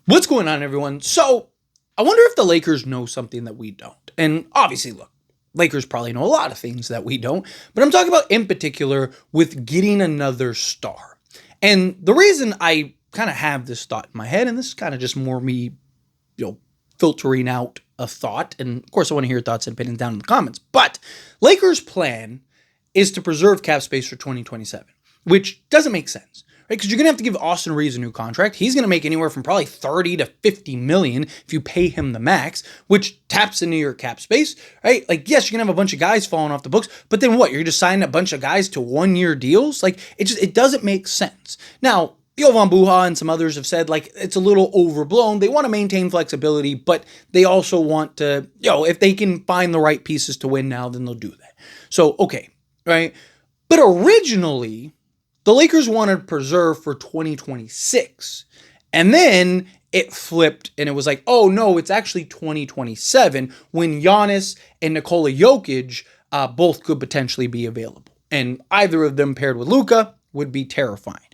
What's going on, everyone? So, I wonder if the Lakers know something that we don't. And obviously, look, Lakers probably know a lot of things that we don't, but I'm talking about in particular with getting another star. And the reason I kind of have this thought in my head, and this is kind of just more me, filtering out a thought. And of course, I want to hear your thoughts and opinions down in the comments. But Lakers' plan is to preserve cap space for 2027, which doesn't make sense. Right? Because you're going to have to give Austin Reeves a new contract. He's going to make anywhere from probably 30 to 50 million if you pay him the max, which taps into your cap space, right? Like, yes, you're going to have a bunch of guys falling off the books, but then what? You're just signing a bunch of guys to 1-year deals? Like, it doesn't make sense. Now, Jovan Buha and some others have said, like, it's a little overblown. They want to maintain flexibility, but they also want to, if they can find the right pieces to win now, then they'll do that. So, okay, right? But originally, the Lakers wanted to preserve for 2026. And then it flipped and it was like, oh no, it's actually 2027 when Giannis and Nikola Jokic both could potentially be available. And either of them paired with Luka would be terrifying.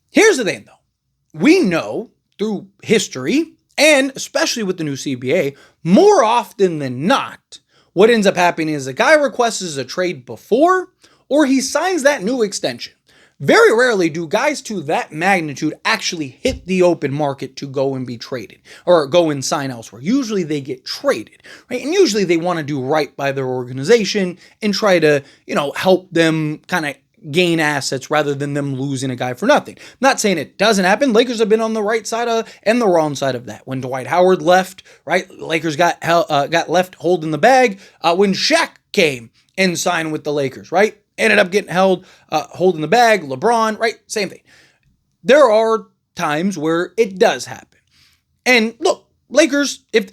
Here's the thing though. We know through history, and especially with the new CBA, more often than not, what ends up happening is a guy requests a trade before or he signs that new extension. Very rarely do guys to that magnitude actually hit the open market to go and be traded or go and sign elsewhere. Usually they get traded, right? And usually they want to do right by their organization and try to, help them kind of gain assets rather than them losing a guy for nothing. I'm not saying it doesn't happen. Lakers have been on the right side and the wrong side of that. When Dwight Howard left, right? Lakers got left holding the bag. When Shaq came and signed with the Lakers, right? Ended up getting held, holding the bag. LeBron, right? Same thing. There are times where it does happen. And look, Lakers, if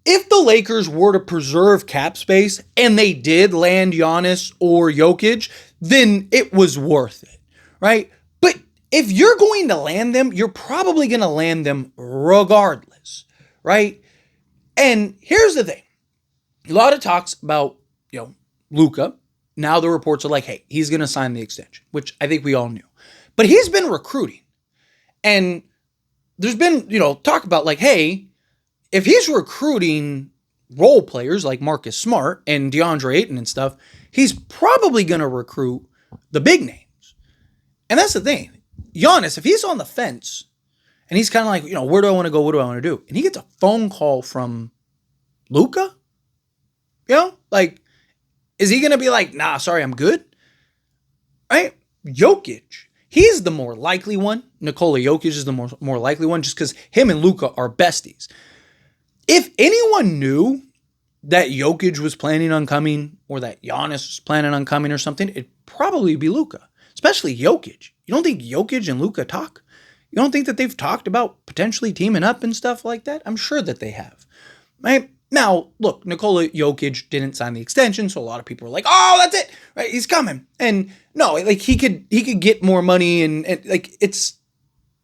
the Lakers were to preserve cap space and they did land Giannis or Jokic, then it was worth it, right? But if you're going to land them, you're probably going to land them regardless, right? And here's the thing. A lot of talks about, Luka. Now the reports are like, hey, he's going to sign the extension, which I think we all knew. But he's been recruiting. And there's been, talk about like, hey, if he's recruiting role players like Marcus Smart and DeAndre Ayton and stuff, he's probably going to recruit the big names. And that's the thing. Giannis, if he's on the fence and he's kind of like, where do I want to go? What do I want to do? And he gets a phone call from Luka, is he going to be like, nah, sorry, I'm good? Right? Jokic, he's the more likely one. Nikola Jokic is the more likely one just because him and Luka are besties. If anyone knew that Jokic was planning on coming or that Giannis was planning on coming or something, it'd probably be Luka, especially Jokic. You don't think Jokic and Luka talk? You don't think that they've talked about potentially teaming up and stuff like that? I'm sure that they have. Right? Now, look, Nikola Jokic didn't sign the extension, so a lot of people are like, oh, that's it, right? He's coming. And no, like he could get more money and like it's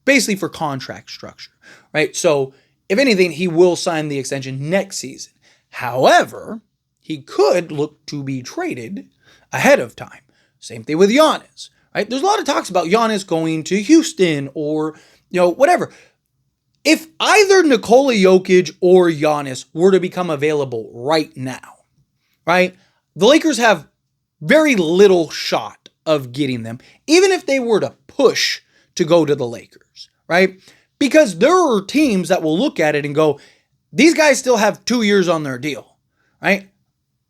basically for contract structure, right? So if anything, he will sign the extension next season. However, he could look to be traded ahead of time. Same thing with Giannis, right? There's a lot of talks about Giannis going to Houston or, whatever. If either Nikola Jokic or Giannis were to become available right now, right, the Lakers have very little shot of getting them, even if they were to push to go to the Lakers, right? Because there are teams that will look at it and go, these guys still have 2 years on their deal, right?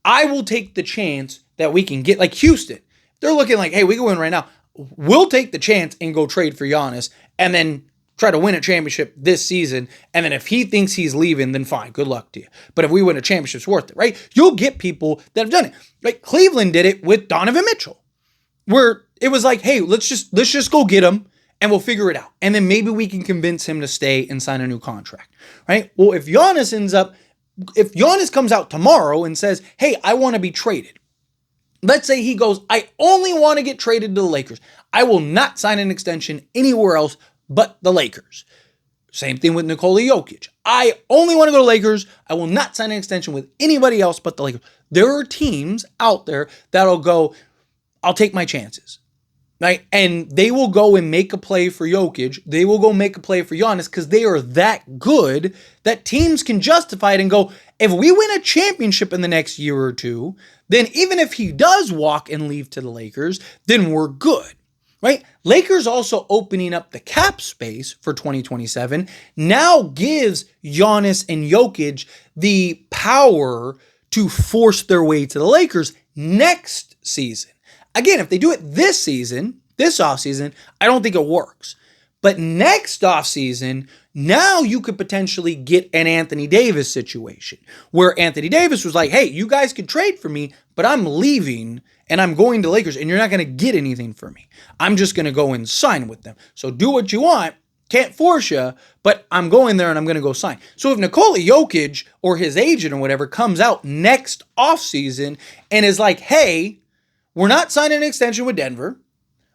I will take the chance that we can get, like Houston. They're looking like, hey, we can win right now. We'll take the chance and go trade for Giannis and then try to win a championship this season, and then if he thinks he's leaving, then fine, good luck to you. But if we win a championship, it's worth it, right? You'll get people that have done it. Like Cleveland did it with Donovan Mitchell, where it was like, hey, let's just go get him, and we'll figure it out. And then maybe we can convince him to stay and sign a new contract, right? Well, if Giannis comes out tomorrow and says, hey, I want to be traded, let's say he goes, I only want to get traded to the Lakers. I will not sign an extension anywhere else but the Lakers. Same thing with Nikola Jokic. I only want to go to Lakers. I will not sign an extension with anybody else but the Lakers. There are teams out there that'll go, I'll take my chances. right? And they will go and make a play for Jokic. They will go make a play for Giannis because they are that good that teams can justify it and go, if we win a championship in the next year or two, then even if he does walk and leave to the Lakers, then we're good, right? Lakers also opening up the cap space for 2027 now gives Giannis and Jokic the power to force their way to the Lakers next season. Again, if they do it this season, this offseason, I don't think it works. But next offseason, now you could potentially get an Anthony Davis situation where Anthony Davis was like, hey, you guys can trade for me, but I'm leaving and I'm going to Lakers and you're not going to get anything for me. I'm just going to go and sign with them. So do what you want. Can't force you, but I'm going there and I'm going to go sign. So if Nikola Jokic or his agent or whatever comes out next offseason and is like, hey, we're not signing an extension with Denver,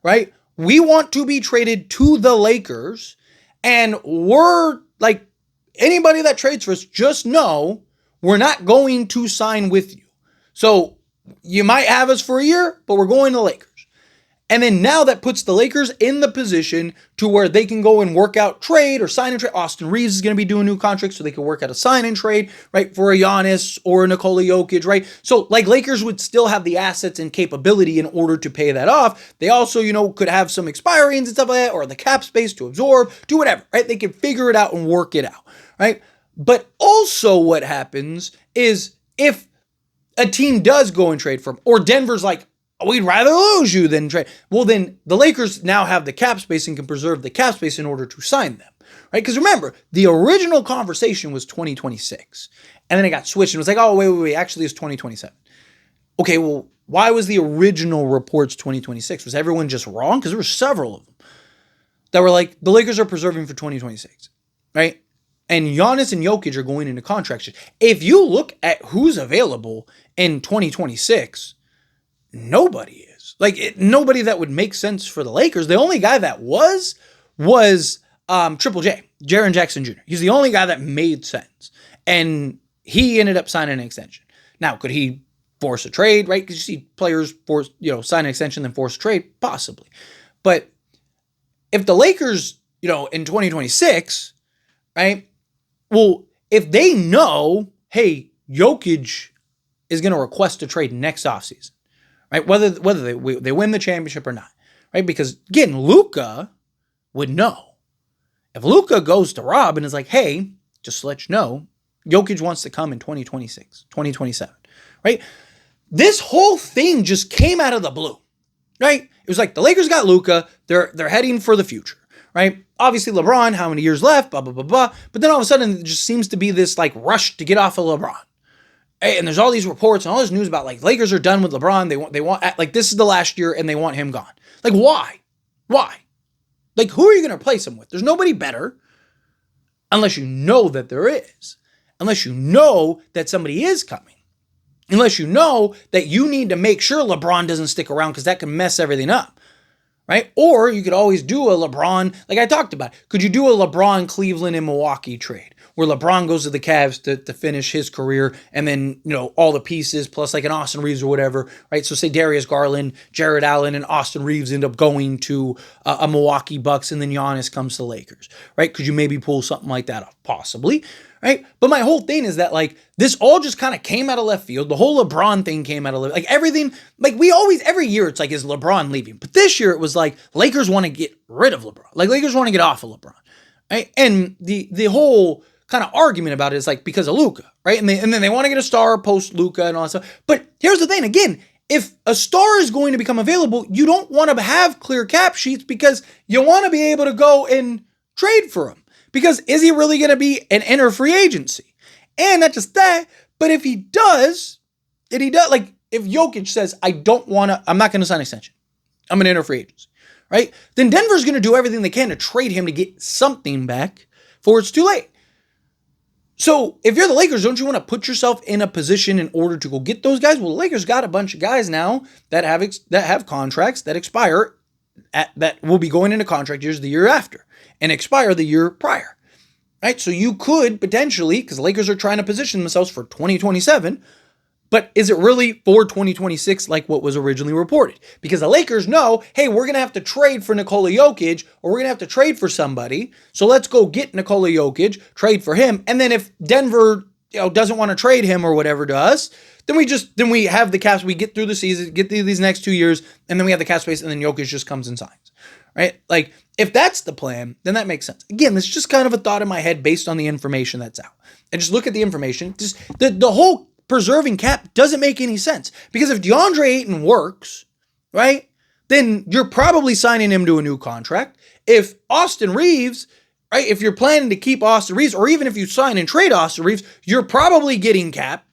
right? We want to be traded to the Lakers, and we're like, anybody that trades for us, just know we're not going to sign with you. So you might have us for a year, but we're going to the Lakers. And then now that puts the Lakers in the position to where they can go and work out trade or sign and trade. Austin Reeves is going to be doing new contracts, so they can work out a sign and trade, right, for a Giannis or a Nikola Jokic, right? So, like, Lakers would still have the assets and capability in order to pay that off. They also, could have some expirings and stuff like that, or the cap space to absorb, do whatever, right? They can figure it out and work it out, right? But also what happens is if a team does go and trade for him, or Denver's like, we'd rather lose you than trade. Well, then the Lakers now have the cap space and can preserve the cap space in order to sign them, right? Because remember, the original conversation was 2026. And then it got switched and it was like, oh, wait, actually it's 2027. Okay, well, why was the original reports 2026? Was everyone just wrong? Because there were several of them that were like, the Lakers are preserving for 2026, right? And Giannis and Jokic are going into contracts. If you look at who's available in 2026, nobody is. Nobody that would make sense for the Lakers. The only guy that was Triple J, Jaren Jackson Jr. He's the only guy that made sense. And he ended up signing an extension. Now, could he force a trade, right? Because you see players sign an extension, then force a trade, possibly. But if the Lakers, in 2026, right? Well, if they know, hey, Jokic is going to request a trade next offseason, right? Whether they win the championship or not, right? Because again, Luka would know. If Luka goes to Rob and is like, hey, just to let you know, Jokic wants to come in 2026, 2027, right? This whole thing just came out of the blue, right? It was like the Lakers got Luka, they're heading for the future, right? Obviously LeBron, how many years left, blah, blah, blah, blah. But then all of a sudden, it just seems to be this rush to get off of LeBron. And there's all these reports and all this news about Lakers are done with LeBron. They want this is the last year and they want him gone. Why? Who are you going to replace him with? There's nobody better unless you know that there is. Unless you know that somebody is coming. Unless you know that you need to make sure LeBron doesn't stick around because that can mess everything up. Right? Or you could always do a LeBron, like I talked about. Could you do a LeBron, Cleveland, and Milwaukee trade? Where LeBron goes to the Cavs to finish his career, and then, all the pieces, plus an Austin Reeves or whatever, right? So say Darius Garland, Jared Allen, and Austin Reeves end up going to a Milwaukee Bucks, and then Giannis comes to Lakers, right? Could you maybe pull something like that off? Possibly, right? But my whole thing is that, this all just kind of came out of left field. The whole LeBron thing came out of left, everything, we always, every year, it's is LeBron leaving? But this year, it was Lakers want to get rid of LeBron. Lakers want to get off of LeBron, right? And the whole kind of argument about it is because of Luka, right? And then they want to get a star post Luka and all that stuff. But here's the thing, again, if a star is going to become available, you don't want to have clear cap sheets because you want to be able to go and trade for him. Because is he really going to be an enter free agency? And not just that, but if he does, if Jokic says, I'm not going to sign an extension, I'm an enter free agency, right? Then Denver's going to do everything they can to trade him to get something back before it's too late. So if you're the Lakers, don't you want to put yourself in a position in order to go get those guys? Well, the Lakers got a bunch of guys now that have contracts that expire that will be going into contract years the year after and expire the year prior, right? So you could potentially, because the Lakers are trying to position themselves for 2027, But is it really for 2026 like what was originally reported? Because the Lakers know, hey, we're going to have to trade for Nikola Jokic, or we're going to have to trade for somebody. So let's go get Nikola Jokic, trade for him. And then if Denver doesn't want to trade him or whatever to us, then we have the cap. We get through the season, get through these next 2 years, and then we have the cap space, and then Jokic just comes and signs. Right? Like, if that's the plan, then that makes sense. Again, this is just kind of a thought in my head based on the information that's out. And just look at the information. Just the whole preserving cap doesn't make any sense. Because if DeAndre Ayton works, right, then you're probably signing him to a new contract. If Austin Reeves, right, if you're planning to keep Austin Reeves, or even if you sign and trade Austin Reeves, you're probably getting cap.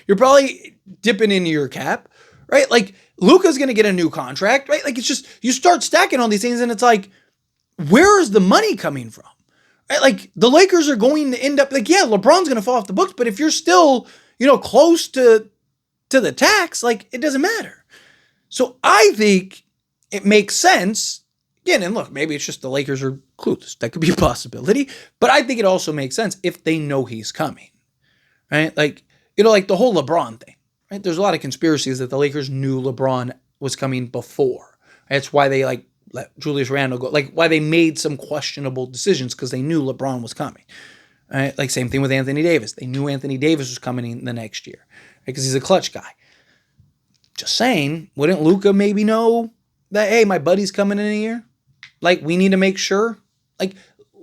You're probably dipping into your cap, right? Like, Luka's going to get a new contract, right? Like, it's just, you start stacking all these things and it's like, where is the money coming from? Right? Like, the Lakers are going to end up, like, yeah, LeBron's going to fall off the books, but if you're still, close to the tax, like, it doesn't matter. So I think it makes sense. Again, and look, maybe it's just the Lakers are clueless. That could be a possibility. But I think it also makes sense if they know he's coming, right? Like, like the whole LeBron thing, right? There's a lot of conspiracies that the Lakers knew LeBron was coming before. That's why they, like, let Julius Randle go. Like, why they made some questionable decisions, because they knew LeBron was coming. Right? Like, same thing with Anthony Davis. They knew Anthony Davis was coming in the next year, right? Because he's a clutch guy. Just saying, wouldn't Luka maybe know that, hey, my buddy's coming in a year? Like, we need to make sure. Like,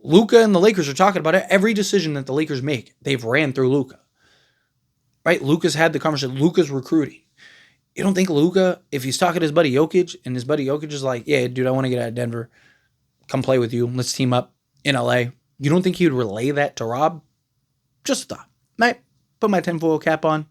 Luka and the Lakers are talking about it. Every decision that the Lakers make, they've ran through Luka. Right? Luka's had the conversation. Luka's recruiting. You don't think Luka, if he's talking to his buddy Jokic, and his buddy Jokic is like, yeah, dude, I want to get out of Denver. Come play with you. Let's team up in LA. You don't think he would relay that to Rob? Just a thought. Might put my tinfoil cap on.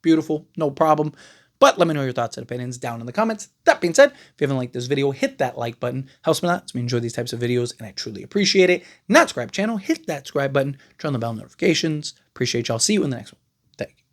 Beautiful. No problem. But let me know your thoughts and opinions down in the comments. That being said, if you haven't liked this video, hit that like button. Helps me a lot. It's me enjoy these types of videos, and I truly appreciate it. Not subscribe channel, hit that subscribe button. Turn on the bell notifications. Appreciate y'all. See you in the next one. Thank you.